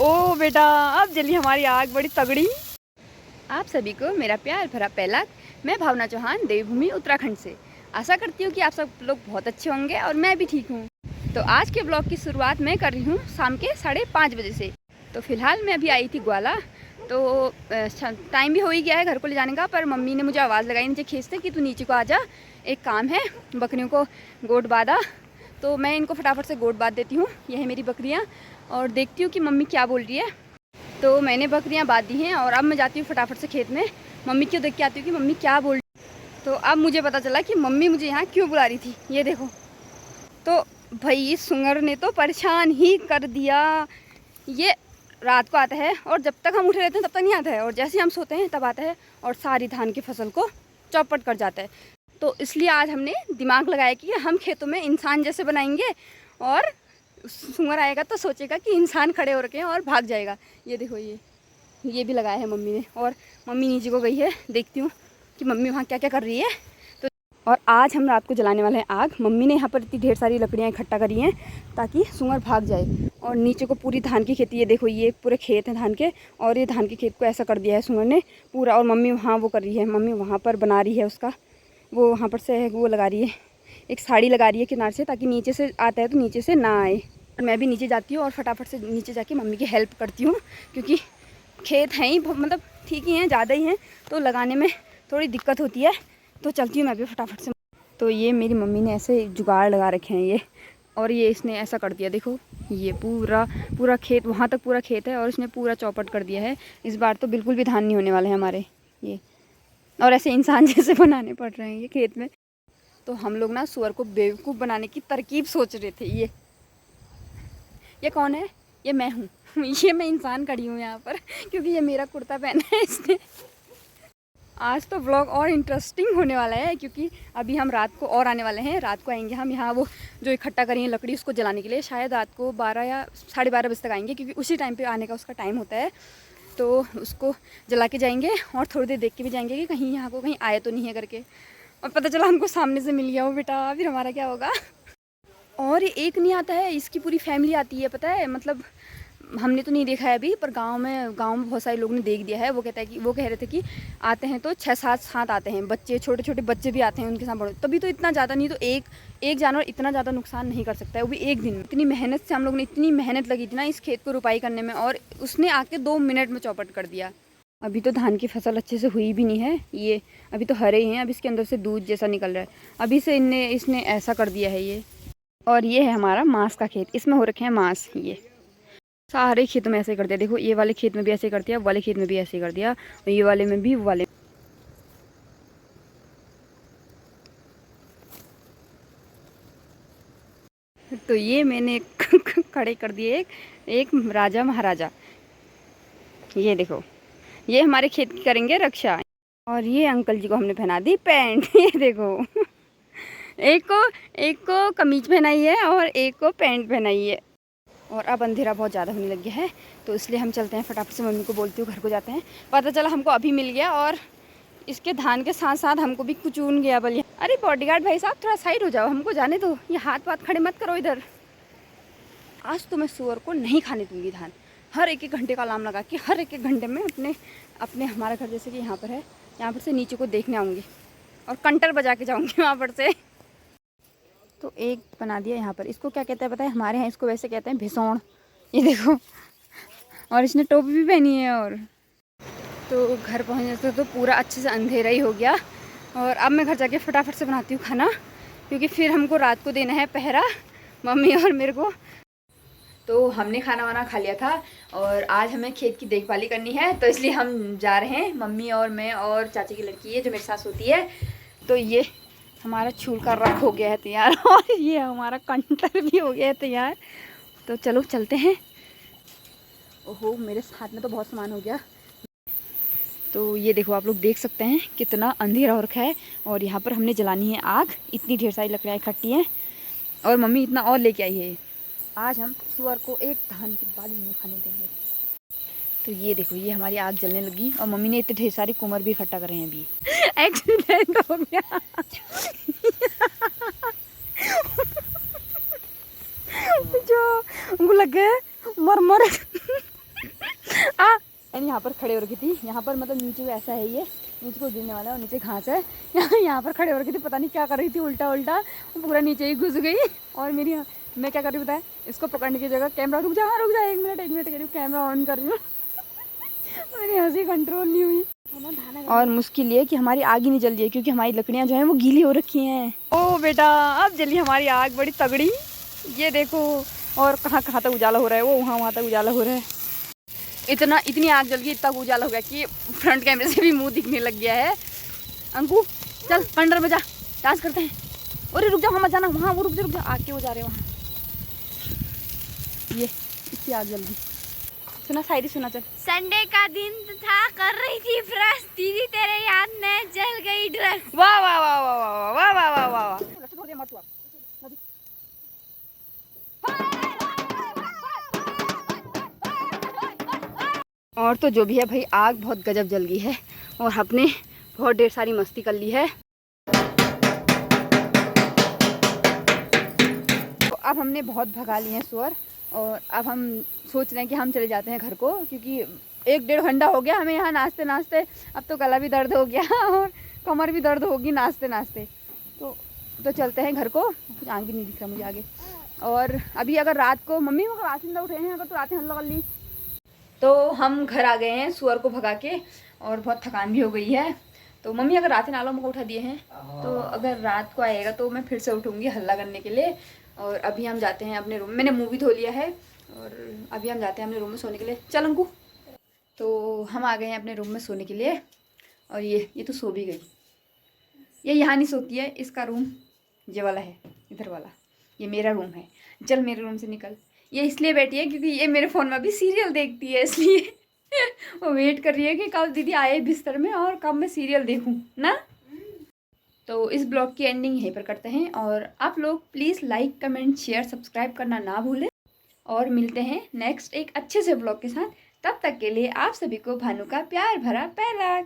ओ बेटा, अब जली हमारी आग बड़ी तगड़ी। आप सभी को मेरा प्यार भरा पहला। मैं भावना चौहान, देवभूमि उत्तराखंड से। आशा करती हूँ कि आप सब लोग बहुत अच्छे होंगे और मैं भी ठीक हूँ। तो आज के ब्लॉग की शुरुआत मैं कर रही हूँ शाम के 5:30 बजे से। तो फिलहाल मैं अभी आई थी ग्वाला। तो टाइम भी हो ही गया है घर को ले जाने का, पर मम्मी ने मुझे आवाज़ लगाई नीचे खींचते कि तू नीचे को आ जा, एक काम है। बकरियों को गोट बांधा, तो मैं इनको फटाफट से गोट बांध देती हूँ। यह है मेरी बकरियाँ और देखती हूँ कि मम्मी क्या बोल रही है। तो मैंने बकरियाँ बांध दी हैं और अब मैं जाती हूँ फटाफट से खेत में। मम्मी क्यों देख के आती हूँ कि मम्मी क्या बोल रही है। तो अब मुझे पता चला कि मम्मी मुझे यहाँ क्यों बुला रही थी। ये देखो, तो भाई सुंगर ने तो परेशान ही कर दिया। ये रात को आता है और जब तक हम उठे रहते हैं तब तक नहीं आता है, और जैसे हम सोते हैं तब आता है और सारी धान की फसल को चौपट कर जाता है। तो इसलिए आज हमने दिमाग लगाया कि हम खेतों में इंसान जैसे बनाएंगे, और सुंगर आएगा तो सोचेगा कि इंसान खड़े हो रखे हैं और भाग जाएगा। ये देखो, ये भी लगाया है मम्मी ने, और मम्मी नीचे को गई है। देखती हूँ कि मम्मी वहाँ क्या क्या कर रही है। तो और आज हम रात को जलाने वाले हैं आग। मम्मी ने यहाँ पर इतनी ढेर सारी लकड़ियाँ इकट्ठा करी हैं ताकि सुंगर भाग जाए। और नीचे को पूरी धान की खेती, ये देखो, ये पूरे खेत हैं धान के, और ये धान के खेत को ऐसा कर दिया है सुंगर ने पूरा। और मम्मी वहाँ वो कर रही है, मम्मी वहाँ पर बना रही है उसका, वो वहाँ पर से वो लगा रही है, एक साड़ी लगा रही है किनारे से, ताकि नीचे से आता है तो नीचे से ना आए। और मैं भी नीचे जाती हूँ और फटाफट से नीचे जाके मम्मी की हेल्प करती हूँ, क्योंकि खेत हैं ही मतलब ठीक ही हैं, ज़्यादा ही हैं, तो लगाने में थोड़ी दिक्कत होती है। तो चलती हूँ मैं भी फटाफट से। तो ये मेरी मम्मी ने ऐसे जुगाड़ लगा रखे हैं ये, और ये इसने ऐसा कर दिया, देखो ये पूरा खेत, वहाँ तक पूरा खेत है और इसने पूरा चौपट कर दिया है। इस बार तो बिल्कुल भी धान नहीं होने वाले हैं हमारे ये, और ऐसे इंसान जैसे बनाने पड़ रहे हैं ये खेत में। तो हम लोग ना सुअर को बेवकूफ़ बनाने की तरकीब सोच रहे थे। ये कौन है? ये मैं हूँ। ये मैं इंसान खड़ी हूँ यहाँ पर, क्योंकि ये मेरा कुर्ता पहना है इसने। आज तो व्लॉग और इंटरेस्टिंग होने वाला है, क्योंकि अभी हम रात को और आने वाले हैं। रात को आएंगे हम यहाँ, वो जो इकट्ठा करी है लकड़ी उसको जलाने के लिए। शायद रात को 12 या 12:30 बजे तक आएंगे, क्योंकि उसी टाइम पे आने का उसका टाइम होता है। तो उसको जला के जाएंगे और थोड़ी देर देख के भी जाएंगे कि कहीं यहाँ को कहीं आए तो नहीं है करके। और पता चला हमको सामने से मिल गया हो बेटा, फिर हमारा क्या होगा। और एक नहीं आता है, इसकी पूरी फैमिली आती है, पता है। मतलब हमने तो नहीं देखा है अभी, पर गांव में बहुत सारे लोग ने देख दिया है। वो कहता है कि वो कह रहे थे कि आते हैं तो 6-7 आते हैं बच्चे, छोटे छोटे बच्चे भी आते हैं उनके साथ बड़े। तभी तो इतना ज़्यादा, नहीं तो एक जानवर इतना ज़्यादा नुकसान नहीं कर सकता है, वो भी एक दिन में। इतनी मेहनत से हम लोग ने, इतनी मेहनत लगी थी ना इस खेत को रुपाई करने में, और उसने आके 2 मिनट में चौपट कर दिया। अभी तो धान की फसल अच्छे से हुई भी नहीं है, ये अभी तो हरे ही हैं। अभी इसके अंदर से दूध जैसा निकल रहा है, अभी से इसने ऐसा कर दिया है ये। और ये है हमारा मांस का खेत, इसमें हो रखे हैं मांस। ये सारे खेतों में ऐसे कर दिया, देखो ये वाले खेत में भी ऐसे कर दिया, वाले खेत में भी ऐसे कर दिया, और ये वाले में भी, वाले। तो ये मैंने खड़े कर दिए एक राजा महाराजा। ये देखो, ये हमारे खेत की करेंगे रक्षा। और ये अंकल जी को हमने पहना दी पैंट। ये देखो, एक को कमीज पहनाई है और एक को पैंट पहनाई है। और अब अंधेरा बहुत ज़्यादा होने लग गया है, तो इसलिए हम चलते हैं फटाफट से। मम्मी को बोलती हूँ घर को जाते हैं। पता चला हमको अभी मिल गया, और इसके धान के साथ साथ हमको भी कुचून गया बलिया। अरे बॉडीगार्ड भाई साहब, थोड़ा साइड हो जाओ, हमको जाने दो। ये हाथ खड़े मत करो इधर। आज तो मैं सुअर को नहीं खाने दूँगी धान। हर एक घंटे का अलार्म लगा के, हर एक घंटे में अपने हमारा घर जैसे कि यहाँ पर है, यहाँ पर से नीचे को देखने आऊँगी और कंटर बजा के जाऊँगी वहाँ पर से। तो एक बना दिया यहाँ पर। इसको क्या कहते हैं पता है? हमारे यहाँ इसको वैसे कहते हैं भिसौण। ये देखो, और इसने टोपी भी पहनी है। और तो घर पहुँचने से तो पूरा अच्छे से अंधेरा ही हो गया, और अब मैं घर जाके फटाफट से बनाती हूँ खाना, क्योंकि फिर हमको रात को देना है पहरा, मम्मी और मेरे को। तो हमने खाना वाना खा लिया था, और आज हमें खेत की देखभाली करनी है, तो इसलिए हम जा रहे हैं, मम्मी और मैं और चाची की लड़की है जो मेरे साथ होती है। तो ये हमारा छूल का रख हो गया है तैयार, और ये हमारा कंटर भी हो गया है तैयार। तो चलो चलते हैं। ओहो, मेरे हाथ में तो बहुत सामान हो गया। तो ये देखो, आप लोग देख सकते हैं कितना अंधेरा हो रखा है, और यहाँ पर हमने जलानी है आग। इतनी ढेर सारी लकड़ियाँ इकट्ठी हैं, और मम्मी इतना और लेके आई है। आज हम सुअर को एक धान की बाली नहीं खाने देंगे। तो ये देखो, ये हमारी आग जलने लगी, और मम्मी ने इतने ढेर सारे कुमर भी इकट्ठा करे हैं अभी। एक्सीडेंट हो गया। जो उनको लग गए मर। एंड यहाँ पर खड़े हो रखी थी, यहाँ पर मतलब नीचे को ऐसा है, ये नीचे को गिरने वाला है और नीचे घास है। यहाँ पर खड़े हो रखी थी, पता नहीं क्या कर रही थी, उल्टा उल्टा पूरा नीचे ही घुस गई। और मैं क्या कर रही हूँ बताया, इसको पकड़ने की जगह कैमरा रुक जा 1 मिनट कह रही हूँ, कैमरा ऑन कर रही हूँ। मेरी हंसी कंट्रोल नहीं हुई। और मुश्किल ये कि हमारी आग ही नहीं जल रही है, क्योंकि हमारी लकड़ियाँ जो हैं वो गीली हो रखी हैं। ओ बेटा, अब जली हमारी आग बड़ी तगड़ी, ये देखो। और कहाँ कहाँ तक उजाला हो रहा है, वो वहाँ तक उजाला हो रहा है। इतनी आग जल गई, इतना उजाला हो गया कि फ्रंट कैमरे से भी मुंह दिखने लग गया है। अंकु चल पंडर में जा, डांस करते हैं। अरे रुक जा, वहाँ मत जाना, वहाँ वो रुक जा, आग के वो जा रहे हैं वहाँ। ये इतनी आग जल गई। सुना शायरी सुना चल। संडे का दिन था, कर रही थी ब्रश, दीदी तेरे याद में जल गई ड्रेस। वाह वाह वाह वाह वाह वाह वाह वाह वाह वाह। और तो जो भी है भाई, आग बहुत गजब जल गई है और हमने बहुत ढेर सारी मस्ती कर ली है। तो अब हमने बहुत भगा लिए हैं सुअर, और अब हम सोच रहे हैं कि हम चले जाते हैं घर को, क्योंकि 1-1.5 घंटा हो गया हमें यहाँ नाचते नाचते। अब तो गला भी दर्द हो गया और कमर भी दर्द होगी नाचते नाचते। तो चलते हैं घर को। कुछ आगे नहीं दिख रहा मुझे आगे। और अभी अगर रात को मम्मी वो रात उठे हैं, अगर तो रात हल्ला कर ली। तो हम घर आ गए हैं सुअर को भगा के, और बहुत थकान भी हो गई है। तो मम्मी अगर रात नालों में उठा दिए हैं, तो अगर रात को आएगा तो मैं फिर से उठूँगी हल्ला करने के लिए। और अभी हम जाते हैं अपने रूम, मैंने मुँह भी धो लिया है, और अभी हम जाते हैं अपने रूम में सोने के लिए। चल अंकु। तो हम आ गए हैं अपने रूम में सोने के लिए, और ये तो सो भी गई। ये यहाँ नहीं सोती है, इसका रूम ये वाला है, इधर वाला। ये मेरा रूम है, चल मेरे रूम से निकल। ये इसलिए बैठी है क्योंकि ये मेरे फ़ोन में अभी सीरियल देखती है, इसलिए वो वेट कर रही है कि कब दीदी आए बिस्तर में और कब मैं सीरियल देखूं ना। तो इस ब्लॉग की एंडिंग यहीं पर करते हैं, और आप लोग please like comment share subscribe करना ना भूलें। और मिलते हैं नेक्स्ट एक अच्छे से ब्लॉग के साथ। तब तक के लिए आप सभी को भानु का प्यार भरा पहला।